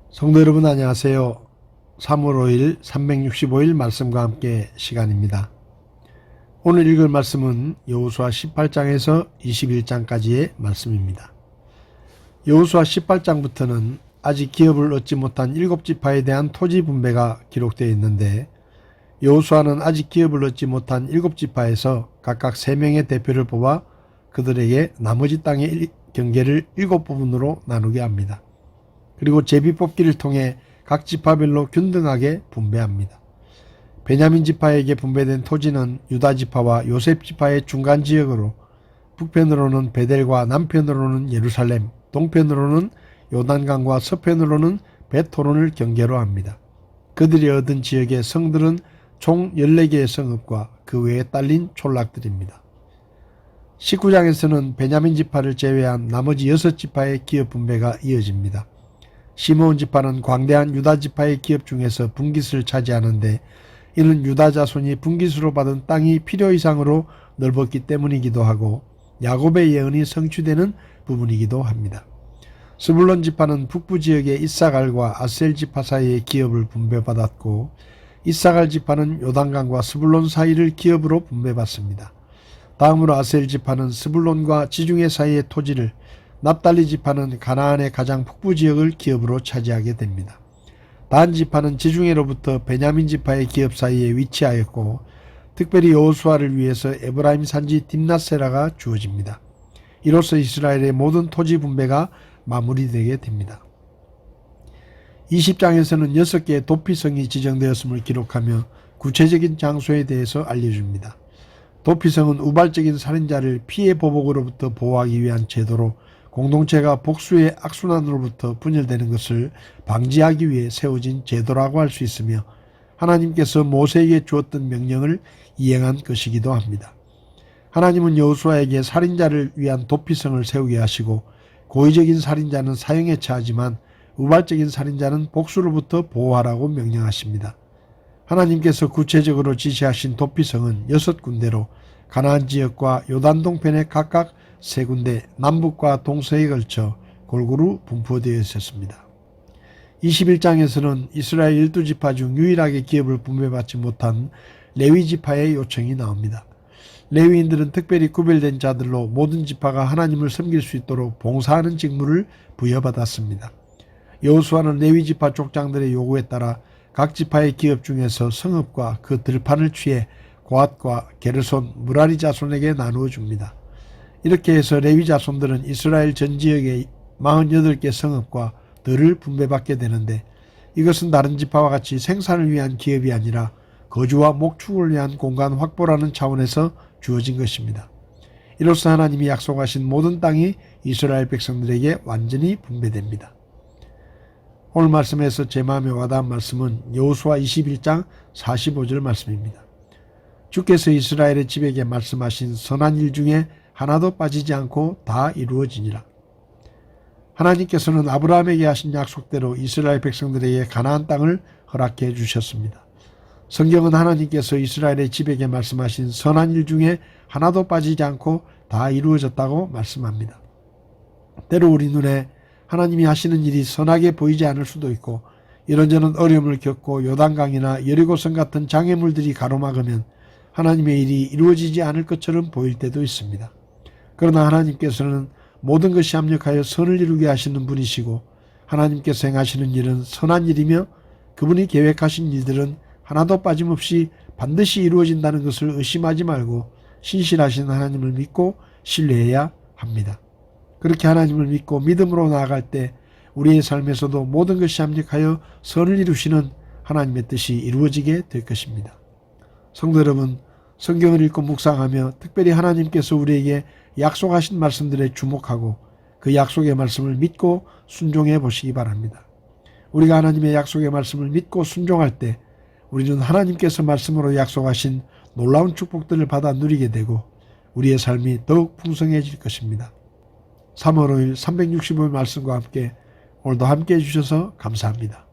성도 여러분 안녕하세요. 3월 5일 365일 말씀과 함께 시간입니다. 오늘 읽을 말씀은 여호수아 18장에서 21장까지의 말씀입니다. 여호수아 18장부터는 아직 기업을 얻지 못한 7지파에 대한 토지 분배가 기록되어 있는데, 여호수아는 아직 기업을 얻지 못한 7지파에서 각각 3명의 대표를 뽑아 그들에게 나머지 땅의 경계를 7부분으로 나누게 합니다. 그리고 제비뽑기를 통해 각 지파별로 균등하게 분배합니다. 베냐민 지파에게 분배된 토지는 유다 지파와 요셉 지파의 중간 지역으로, 북편으로는 베델과 남편으로는 예루살렘, 동편으로는 요단강과 서편으로는 벳호론을 경계로 합니다. 그들이 얻은 지역의 성들은 총 14개의 성읍과 그 외에 딸린 촌락들입니다. 19장에서는 베냐민 지파를 제외한 나머지 6지파의 기업 분배가 이어집니다. 시므온 지파는 광대한 유다 지파의 기업 중에서 분깃을 차지하는데, 이는 유다 자손이 분깃으로 받은 땅이 필요 이상으로 넓었기 때문이기도 하고 야곱의 예언이 성취되는 부분이기도 합니다. 스불론 지파는 북부 지역의 이사갈과 아셀 지파 사이의 기업을 분배받았고, 이사갈 지파는 요단강과 스불론 사이를 기업으로 분배받습니다. 다음으로 아셀 지파는 스불론과 지중해 사이의 토지를, 납달리 지파는 가나안의 가장 북부 지역을 기업으로 차지하게 됩니다. 단 지파는 지중해로부터 베냐민 지파의 기업 사이에 위치하였고, 특별히 여호수아를 위해서 에브라임 산지 딥낫세라가 주어집니다. 이로써 이스라엘의 모든 토지 분배가 마무리되게 됩니다. 20장에서는 6개의 도피성이 지정되었음을 기록하며 구체적인 장소에 대해서 알려줍니다. 도피성은 우발적인 살인자를 피해 보복으로부터 보호하기 위한 제도로, 공동체가 복수의 악순환으로부터 분열되는 것을 방지하기 위해 세워진 제도라고 할 수 있으며, 하나님께서 모세에게 주었던 명령을 이행한 것이기도 합니다. 하나님은 여호수아에게 살인자를 위한 도피성을 세우게 하시고, 고의적인 살인자는 사형에 처하지만 우발적인 살인자는 복수로부터 보호하라고 명령하십니다. 하나님께서 구체적으로 지시하신 도피성은 6군데로 가나안 지역과 요단 동편에 각각 3군데, 남북과 동서에 걸쳐 골고루 분포되어 있었습니다. 21장에서는 이스라엘 12지파 중 유일하게 기업을 분배받지 못한 레위 지파의 요청이 나옵니다. 레위인들은 특별히 구별된 자들로 모든 지파가 하나님을 섬길 수 있도록 봉사하는 직무를 부여받았습니다. 여호수아는 레위 지파 족장들의 요구에 따라 각 지파의 기업 중에서 성읍과 그 들판을 취해 고앗과 게르손, 무라리 자손에게 나누어 줍니다. 이렇게 해서 레위 자손들은 이스라엘 전 지역의 48개 성읍과 들을 분배받게 되는데, 이것은 다른 지파와 같이 생산을 위한 기업이 아니라 거주와 목축을 위한 공간 확보라는 차원에서 주어진 것입니다. 이로써 하나님이 약속하신 모든 땅이 이스라엘 백성들에게 완전히 분배됩니다. 오늘 말씀에서 제 마음에 와닿은 말씀은 여호수아 21장 45절 말씀입니다. 주께서 이스라엘의 집에게 말씀하신 선한 일 중에 하나도 빠지지 않고 다 이루어지니라. 하나님께서는 아브라함에게 하신 약속대로 이스라엘 백성들에게 가나안 땅을 허락해 주셨습니다. 성경은 하나님께서 이스라엘의 집에게 말씀하신 선한 일 중에 하나도 빠지지 않고 다 이루어졌다고 말씀합니다. 때로 우리 눈에 하나님이 하시는 일이 선하게 보이지 않을 수도 있고, 이런저런 어려움을 겪고 요단강이나 여리고성 같은 장애물들이 가로막으면 하나님의 일이 이루어지지 않을 것처럼 보일 때도 있습니다. 그러나 하나님께서는 모든 것이 합력하여 선을 이루게 하시는 분이시고, 하나님께서 행하시는 일은 선한 일이며, 그분이 계획하신 일들은 하나도 빠짐없이 반드시 이루어진다는 것을 의심하지 말고 신실하신 하나님을 믿고 신뢰해야 합니다. 그렇게 하나님을 믿고 믿음으로 나아갈 때 우리의 삶에서도 모든 것이 합력하여 선을 이루시는 하나님의 뜻이 이루어지게 될 것입니다. 성도 여러분, 성경을 읽고 묵상하며 특별히 하나님께서 우리에게 약속하신 말씀들에 주목하고 그 약속의 말씀을 믿고 순종해 보시기 바랍니다. 우리가 하나님의 약속의 말씀을 믿고 순종할 때 우리는 하나님께서 말씀으로 약속하신 놀라운 축복들을 받아 누리게 되고 우리의 삶이 더욱 풍성해질 것입니다. 3월 5일 365일 말씀과 함께 오늘도 함께 해주셔서 감사합니다.